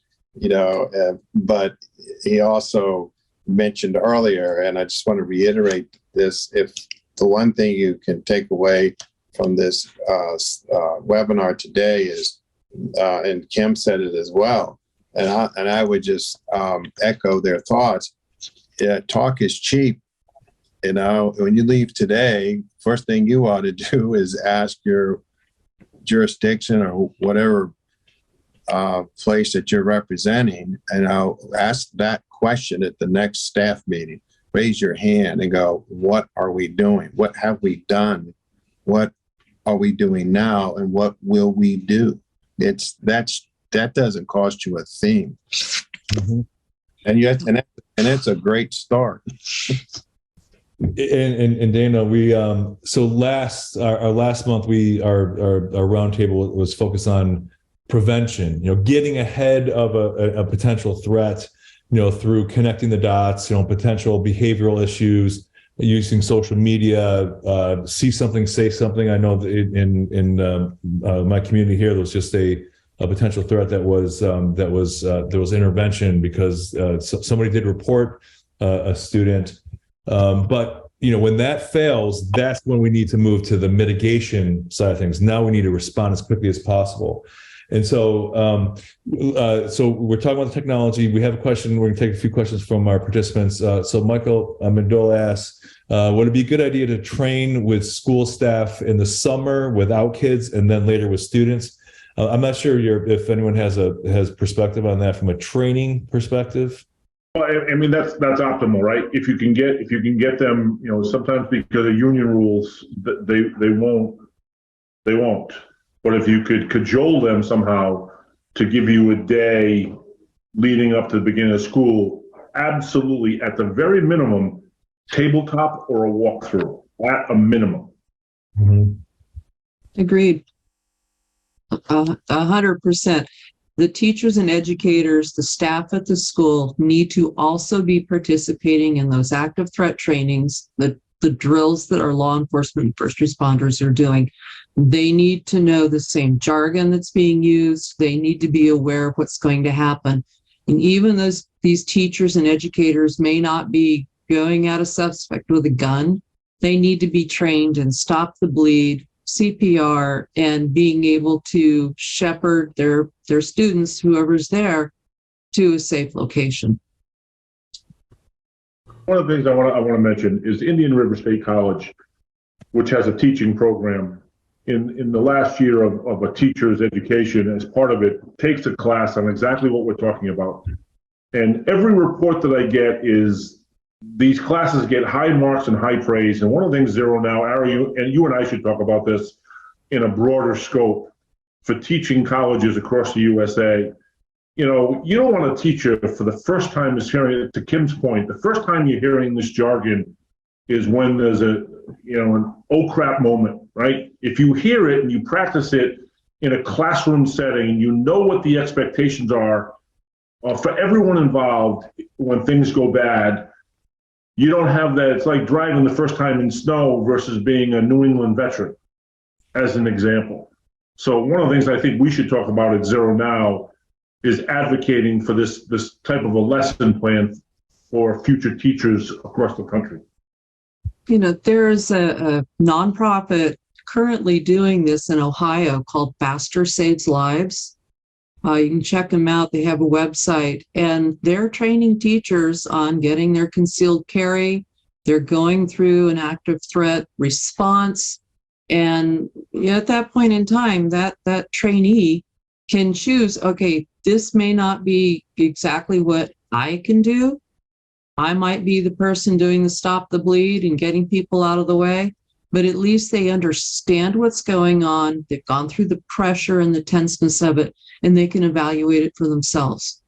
but he also mentioned earlier, and I just want to reiterate this: if the one thing you can take away from this webinar today is, and Kim said it as well, and I would just echo their thoughts. Talk is cheap. When you leave today, first thing you ought to do is ask your jurisdiction or whatever place that you're representing, and I'll ask that question at the next staff meeting. Raise your hand and go, what are we doing? What have we done? What are we doing now? And what will we do? That doesn't cost you a thing. Mm-hmm. And it's a great start. And Dana, we so our last month our roundtable was focused on prevention. Getting ahead of a potential threat. Through connecting the dots. Potential behavioral issues, using social media. See something, say something. I know that in my community here, there was just a potential threat that was there was intervention because somebody did report a student. But when that fails, that's when we need to move to the mitigation side of things. Now we need to respond as quickly as possible. And so we're talking about the technology. We have a question. We're going to take a few questions from our participants. So Michael Mendola asks, would it be a good idea to train with school staff in the summer without kids and then later with students? I'm not sure if anyone has perspective on that from a training perspective. Well, I mean that's optimal, right? If you can get them, sometimes because of union rules, they won't. But if you could cajole them somehow to give you a day leading up to the beginning of school, absolutely, at the very minimum, tabletop or a walkthrough at a minimum. Mm-hmm. Agreed. 100%. The teachers and educators, the staff at the school need to also be participating in those active threat trainings, the drills that our law enforcement and first responders are doing. They need to know the same jargon that's being used. They need to be aware of what's going to happen. And even these teachers and educators may not be going at a suspect with a gun. They need to be trained in stop the bleed, CPR, and being able to shepherd their students, whoever's there, to a safe location. One of the things I want to mention is Indian River State College, which has a teaching program. In the last year of a teacher's education, as part of it, takes a class on exactly what we're talking about. And every report that I get is these classes get high marks and high praise. And one of the things ZeroNow, Ari, you and I should talk about this in a broader scope for teaching colleges across the USA. You don't want a teacher for the first time is hearing it, to Kim's point, the first time you're hearing this jargon is when there's an oh crap moment, right? If you hear it and you practice it in a classroom setting, and you know what the expectations are for everyone involved when things go bad, you don't have that. It's like driving the first time in snow versus being a New England veteran, as an example. So one of the things I think we should talk about at ZeroNow is advocating for this type of a lesson plan for future teachers across the country. There's a nonprofit currently doing this in Ohio called Faster Saves Lives. You can check them out. They have a website, and they're training teachers on getting their concealed carry. They're going through an active threat response. And at that point in time, that trainee can choose, okay, this may not be exactly what I can do. I might be the person doing the stop the bleed and getting people out of the way, but at least they understand what's going on. They've gone through the pressure and the tenseness of it, and they can evaluate it for themselves.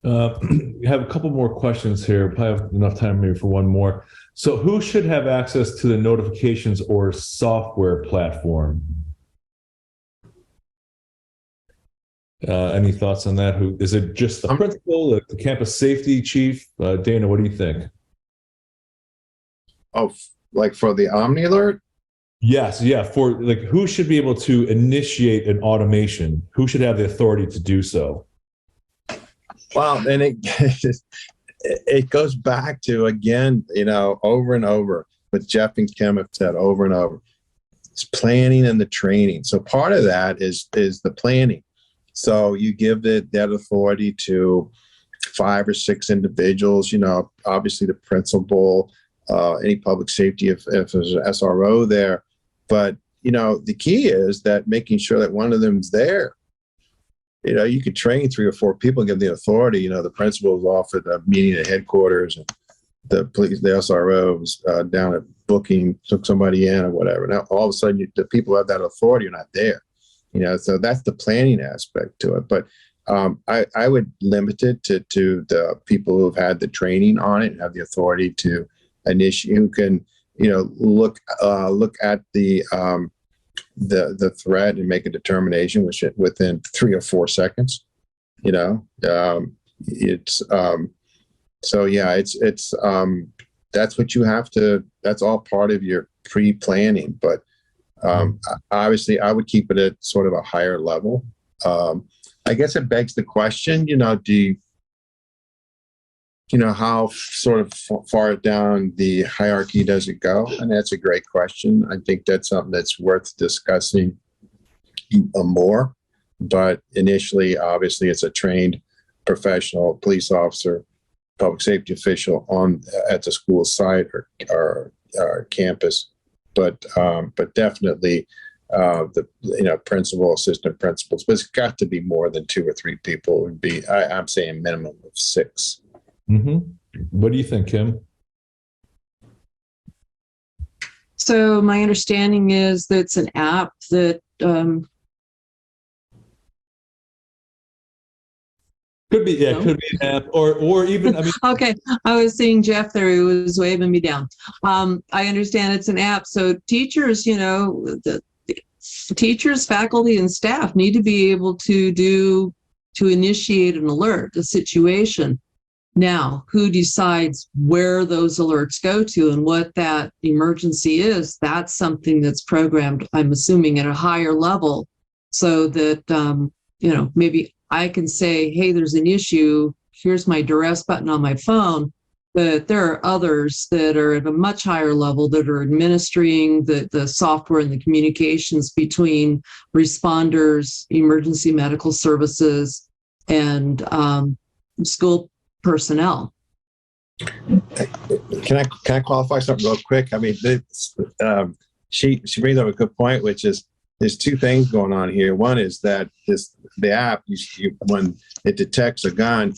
We have a couple more questions here. Probably have enough time maybe for one more. So who should have access to the notifications or software platform? Any thoughts on that? Who is it? Just the principal, the campus safety chief? Dana, what do you think? Oh, like for the Omni Alert? Yes, yeah. For like, who should be able to initiate an automation? Who should have the authority to do so? Well, and it goes back to, again, over and over what Jeff and Kim have said over and over. It's planning and the training. So part of that is the planning. So you give that authority to 5 or 6 individuals, obviously the principal, any public safety if there's an SRO there. But, the key is that making sure that one of them's there. You could train 3 or 4 people and give the authority. The principal is off at a meeting at headquarters, and the police, the SRO was down at booking, took somebody in or whatever. Now, all of a sudden, the people who have that authority are not there. So that's the planning aspect to it. But I would limit it to the people who've had the training on it and have the authority to initiate, who can, look at the threat and make a determination within 3 or 4 seconds. It's that's what you have to. That's all part of your pre-planning, but obviously, I would keep it at sort of a higher level. I guess it begs the question, do you, how sort of far down the hierarchy does it go? And that's a great question. I think that's something that's worth discussing more. But initially, obviously, it's a trained professional police officer, public safety official at the school site or campus. But definitely the principal, assistant principals. But it's got to be more than 2 or 3 people. Would be I'm saying minimum of 6. Mm-hmm. What do you think, Kim? So my understanding is that it's an app that Could be an app, or even, Okay, I was seeing Jeff there, he was waving me down. I understand it's an app, so teachers, the teachers, faculty, and staff need to be able to initiate an alert, a situation. Now, who decides where those alerts go to and what that emergency is? That's something that's programmed, I'm assuming, at a higher level, so that maybe I can say, hey, there's an issue, here's my duress button on my phone. But there are others that are at a much higher level that are administering the software and the communications between responders, emergency medical services, and school personnel. Can I qualify something real quick? She brings up a good point, which is there's 2 things going on here. One is that the app, when it detects a gun,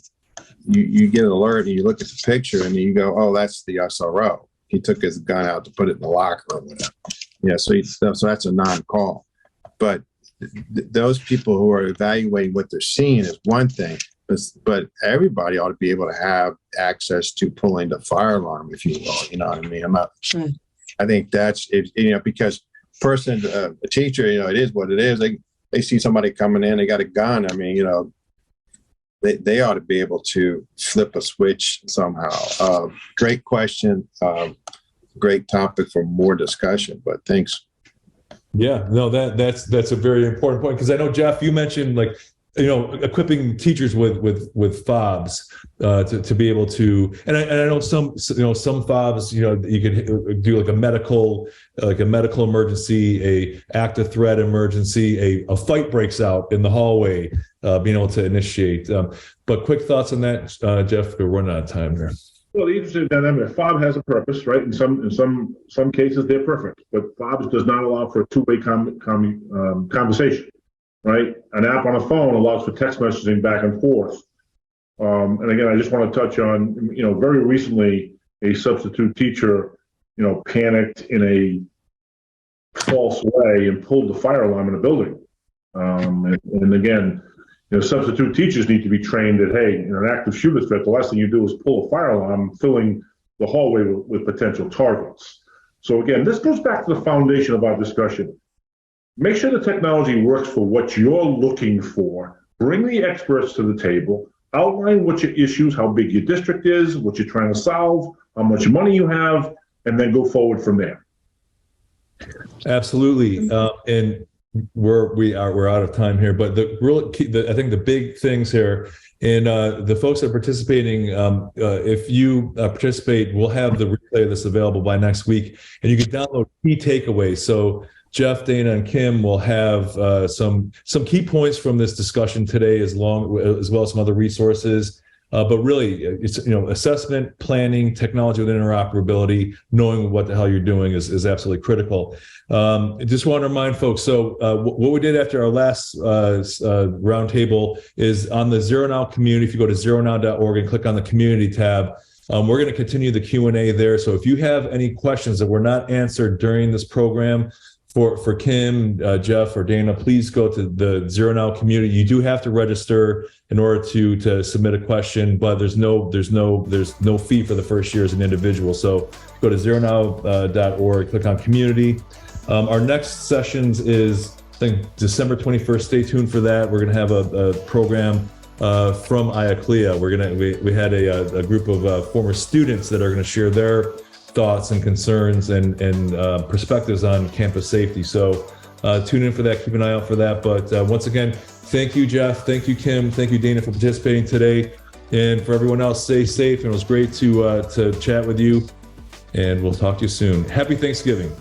you get an alert and you look at the picture and you go, oh, that's the SRO. He took his gun out to put it in the locker or whatever. Yeah, so that's a non-call. But those people who are evaluating what they're seeing is one thing, but everybody ought to be able to have access to pulling the fire alarm, if you will. You know what I mean? I think that's it. Because a teacher, it is what it is. They see somebody coming in, they got a gun. They ought to be able to flip a switch somehow. Great question. Great topic for more discussion, but thanks. Yeah, no, that's a very important point, because I know, Jeff, you mentioned equipping teachers with fobs to be able to, and I know some fobs, you could do like a medical emergency, a active threat emergency, a fight breaks out in the hallway, being able to initiate. But quick thoughts on that, Jeff? We're running out of time here. Well, the interesting dynamic, fob has a purpose, right? In some cases, they're perfect, but fobs does not allow for a two-way conversation. Right? An app on a phone allows for text messaging back and forth. And again, I just want to touch on, very recently, a substitute teacher, panicked in a false way and pulled the fire alarm in a building. And again, substitute teachers need to be trained that, hey, in an active shooter threat, the last thing you do is pull a fire alarm, filling the hallway with potential targets. So again, this goes back to the foundation of our discussion. Make sure the technology works for what you're looking for. Bring the experts to the table. Outline what your issues, how big your district is, what you're trying to solve, how much money you have, and then go forward from there. Absolutely. And we're out of time here, but I think the big things here, and the folks that are participating, if you participate, we'll have the replay of this available by next week, and you can download key takeaways. So Jeff, Dana, and Kim will have some key points from this discussion today, as well as some other resources. But really, it's assessment, planning, technology with interoperability, knowing what the hell you're doing is absolutely critical. I just want to remind folks. So what we did after our last roundtable is on the ZeroNow community. If you go to zeronow.org and click on the community tab, we're going to continue the Q&A there. So if you have any questions that were not answered during this program, for Kim, Jeff, or Dana, please go to the ZeroNow community. You do have to register in order to submit a question, but there's no fee for the first year as an individual. So go to zeronow.org, click on community. Our next sessions is, I think, December 21st. Stay tuned for that. We're going to have a program from IACLEA. We had a group of former students that are going to share their thoughts and concerns and perspectives on campus safety. So tune in for that. Keep an eye out for that. But once again, thank you, Jeff. Thank you, Kim. Thank you, Dana, for participating today. And for everyone else, stay safe. And it was great to chat with you. And we'll talk to you soon. Happy Thanksgiving.